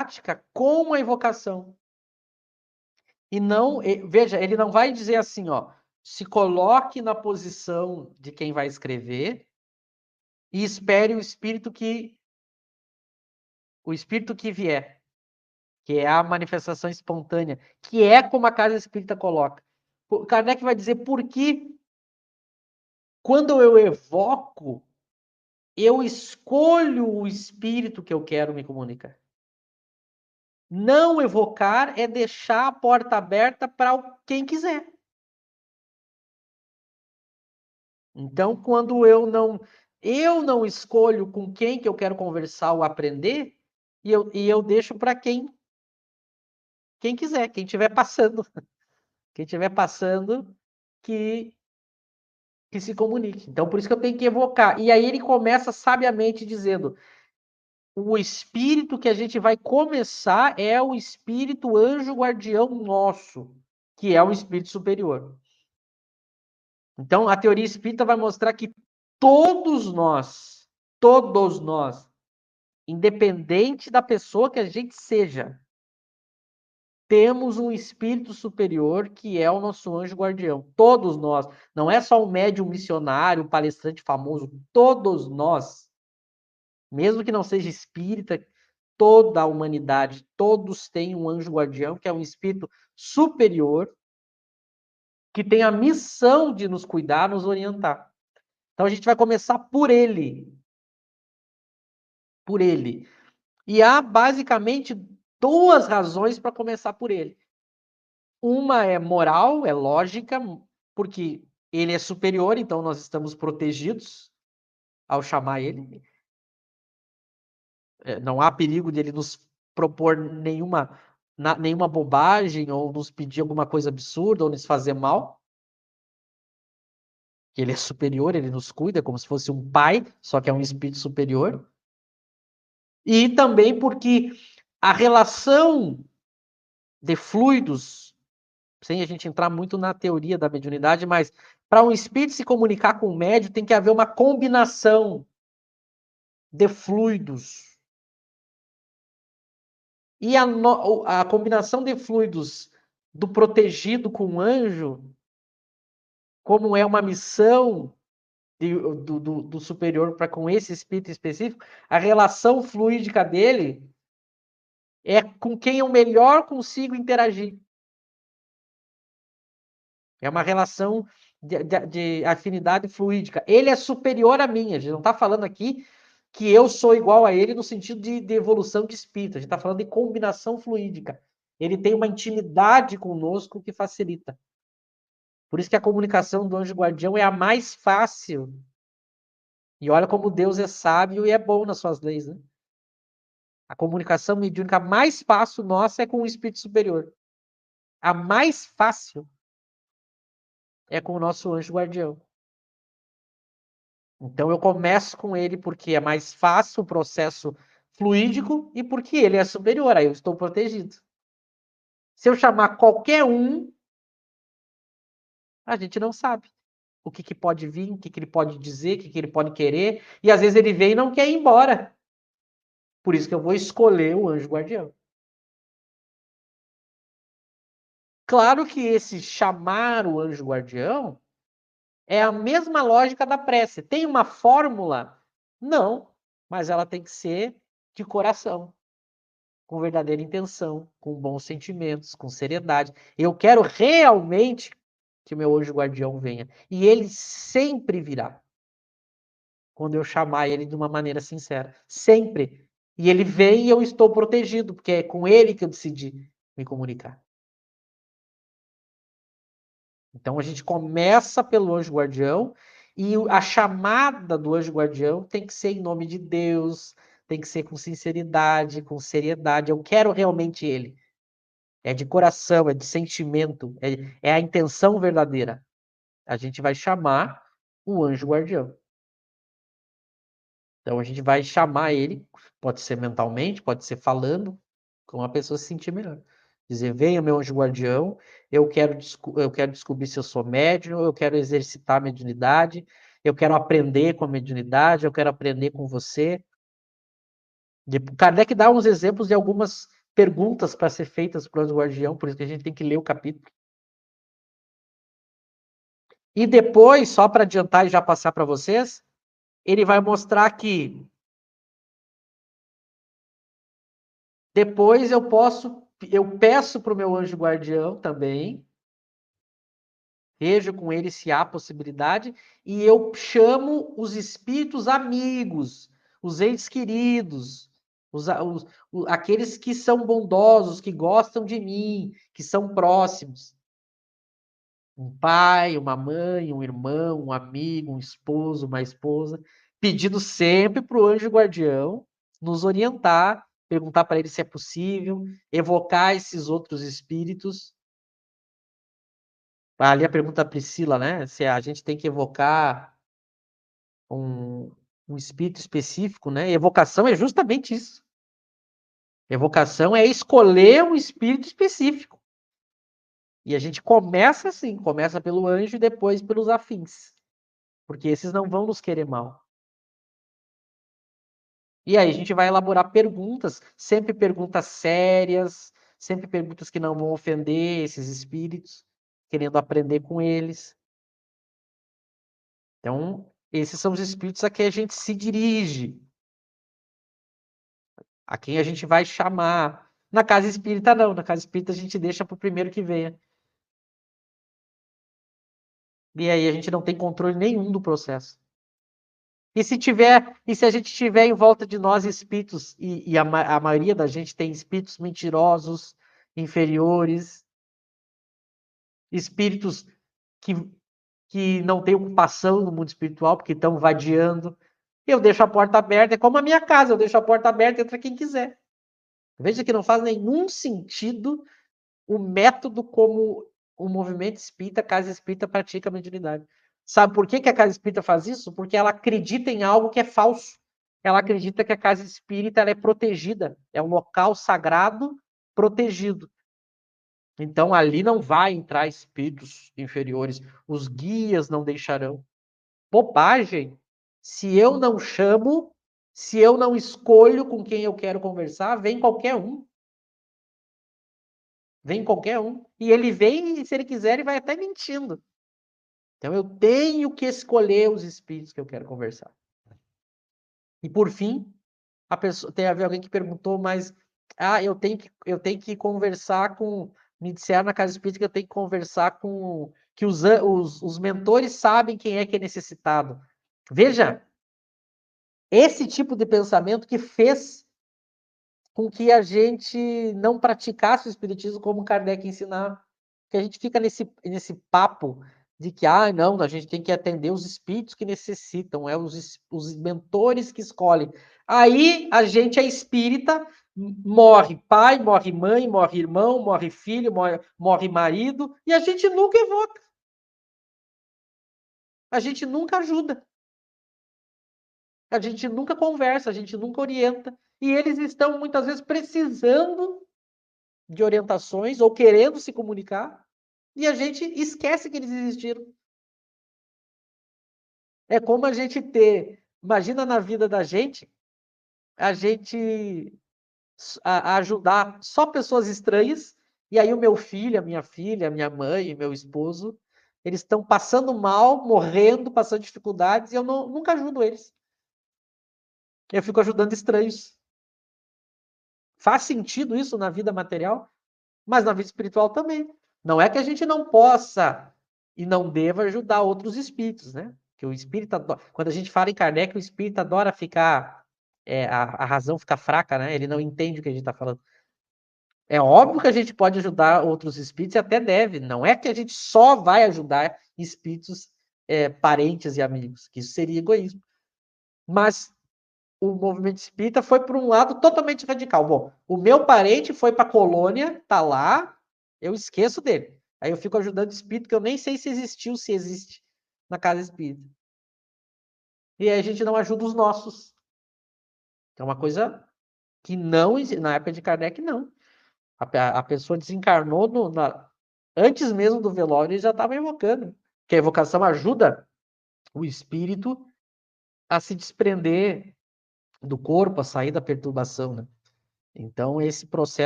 prática com a evocação. E não, veja, ele não vai dizer assim, ó, se coloque na posição de quem vai escrever e espere o espírito que vier, que é a manifestação espontânea, que é como a casa espírita coloca. Kardec vai dizer por que quando eu evoco, eu escolho o espírito que eu quero me comunicar. Não evocar é deixar a porta aberta para quem quiser. Então, quando eu não escolho com quem que eu quero conversar ou aprender, e eu deixo para quem quiser, quem estiver passando. Quem estiver passando, que se comunique. Então, por isso que eu tenho que evocar. E aí ele começa sabiamente dizendo: o espírito que a gente vai começar é o espírito anjo guardião nosso, que é o espírito superior. Então, a teoria espírita vai mostrar que todos nós, independente da pessoa que a gente seja, temos um espírito superior que é o nosso anjo guardião. Todos nós. Não é só um médium missionário, um palestrante famoso. Todos nós. Mesmo que não seja espírita, toda a humanidade, todos têm um anjo guardião, que é um espírito superior, que tem a missão de nos cuidar, nos orientar. Então a gente vai começar por ele. Por ele. E há basicamente duas razões para começar por ele. Uma é moral, é lógica, porque ele é superior, então nós estamos protegidos ao chamar ele. Não há perigo de ele nos propor nenhuma bobagem ou nos pedir alguma coisa absurda ou nos fazer mal. Ele é superior, ele nos cuida como se fosse um pai, só que é um espírito superior. E também porque a relação de fluidos, sem a gente entrar muito na teoria da mediunidade, mas para um espírito se comunicar com o médium tem que haver uma combinação de fluidos. E a combinação de fluidos do protegido com o anjo, como é uma missão do superior para com esse espírito específico, a relação fluídica dele é com quem eu melhor consigo interagir. É uma relação de afinidade fluídica. Ele é superior a mim. A gente não está falando aqui que eu sou igual a ele no sentido de evolução de espírito. A gente está falando de combinação fluídica. Ele tem uma intimidade conosco que facilita. Por isso que a comunicação do anjo guardião é a mais fácil. E olha como Deus é sábio e é bom nas suas leis, né? A comunicação mediúnica mais fácil nossa é com o espírito superior. A mais fácil é com o nosso anjo guardião. Então eu começo com ele porque é mais fácil o processo fluídico e porque ele é superior, aí eu estou protegido. Se eu chamar qualquer um, a gente não sabe o que pode vir, o que ele pode dizer, o que ele pode querer, e às vezes ele vem e não quer ir embora. Por isso que eu vou escolher o anjo guardião. Claro que esse chamar o anjo guardião é a mesma lógica da prece. Tem uma fórmula? Não, mas ela tem que ser de coração, com verdadeira intenção, com bons sentimentos, com seriedade. Eu quero realmente que o meu anjo guardião venha. E ele sempre virá. Quando eu chamar ele de uma maneira sincera. Sempre. E ele vem e eu estou protegido, porque é com ele que eu decidi me comunicar. Então a gente começa pelo anjo guardião e a chamada do anjo guardião tem que ser em nome de Deus, tem que ser com sinceridade, com seriedade. Eu quero realmente ele. É de coração, é de sentimento, é a intenção verdadeira. A gente vai chamar o anjo guardião. Então a gente vai chamar ele, pode ser mentalmente, pode ser falando, com a pessoa se sentir melhor. Dizer, venha meu anjo guardião, eu quero descobrir se eu sou médium, eu quero exercitar a mediunidade, eu quero aprender com a mediunidade, eu quero aprender com você. Kardec dá uns exemplos de algumas perguntas para ser feitas para o anjo guardião, por isso que a gente tem que ler o capítulo. E depois, só para adiantar e já passar para vocês, ele vai mostrar que depois eu peço para o meu anjo guardião também, vejo com ele se há possibilidade, e eu chamo os espíritos amigos, os entes queridos, aqueles que são bondosos, que gostam de mim, que são próximos. Um pai, uma mãe, um irmão, um amigo, um esposo, uma esposa, pedindo sempre para o anjo guardião nos orientar, perguntar para ele se é possível, evocar esses outros espíritos. Ali a pergunta da Priscila, né? Se a gente tem que evocar um, um espírito específico, né? Evocação é justamente isso. Evocação é escolher um espírito específico. E a gente começa assim, começa pelo anjo e depois pelos afins. Porque esses não vão nos querer mal. E aí a gente vai elaborar perguntas, sempre perguntas sérias, sempre perguntas que não vão ofender esses espíritos, querendo aprender com eles. Então, esses são os espíritos a quem a gente se dirige, a quem a gente vai chamar. Na casa espírita, não. Na casa espírita, a gente deixa para o primeiro que venha. E aí a gente não tem controle nenhum do processo. E se a gente tiver em volta de nós espíritos, e a maioria da gente tem espíritos mentirosos, inferiores, espíritos que, que não têm ocupação no mundo espiritual, porque estão vadiando, eu deixo a porta aberta, é como a minha casa, eu deixo a porta aberta, entra quem quiser. Veja que não faz nenhum sentido o método como o movimento espírita, a casa espírita, pratica a mediunidade. Sabe por que a casa espírita faz isso? Porque ela acredita em algo que é falso. Ela acredita que a casa espírita ela é protegida, é um local sagrado protegido. Então ali não vai entrar espíritos inferiores, os guias não deixarão. Bobagem! Se eu não chamo, se eu não escolho com quem eu quero conversar, vem qualquer um. Vem qualquer um. E ele vem, e se ele quiser, ele vai até mentindo. Então eu tenho que escolher os espíritos que eu quero conversar. E por fim, tem alguém que perguntou, mas eu tenho que conversar com. Me disseram na casa espírita que eu tenho que conversar com. Que os mentores sabem quem é necessitado. Veja, esse tipo de pensamento que fez com que a gente não praticasse o espiritismo como Kardec ensinava. Que a gente fica nesse papo de que, não, a gente tem que atender os espíritos que necessitam, os mentores que escolhem. Aí a gente é espírita, morre pai, morre mãe, morre irmão, morre filho, morre marido, e a gente nunca evoca. A gente nunca ajuda. A gente nunca conversa, a gente nunca orienta. E eles estão, muitas vezes, precisando de orientações ou querendo se comunicar, e a gente esquece que eles existiram. É como a gente imagina na vida da gente, a gente ajudar só pessoas estranhas, e aí o meu filho, a minha filha, a minha mãe, meu esposo, eles estão passando mal, morrendo, passando dificuldades, e eu nunca ajudo eles. Eu fico ajudando estranhos. Faz sentido isso na vida material? Mas na vida espiritual também. Não é que a gente não possa e não deva ajudar outros espíritos, né? Que o espírito adora... Quando a gente fala em Kardec, o espírito adora ficar... a razão fica fraca, né? Ele não entende o que a gente está falando. É óbvio que a gente pode ajudar outros espíritos e até deve. Não é que a gente só vai ajudar espíritos parentes e amigos, que isso seria egoísmo. Mas o movimento espírita foi para um lado totalmente radical. Bom, o meu parente foi para a colônia, tá lá, eu esqueço dele. Aí eu fico ajudando o espírito que eu nem sei se existiu, se existe na casa espírita. E aí a gente não ajuda os nossos. É uma coisa que não, na época de Kardec, não. A pessoa desencarnou antes mesmo do velório e já estava evocando. Que a evocação ajuda o espírito a se desprender do corpo, a sair da perturbação, né? Então, esse processo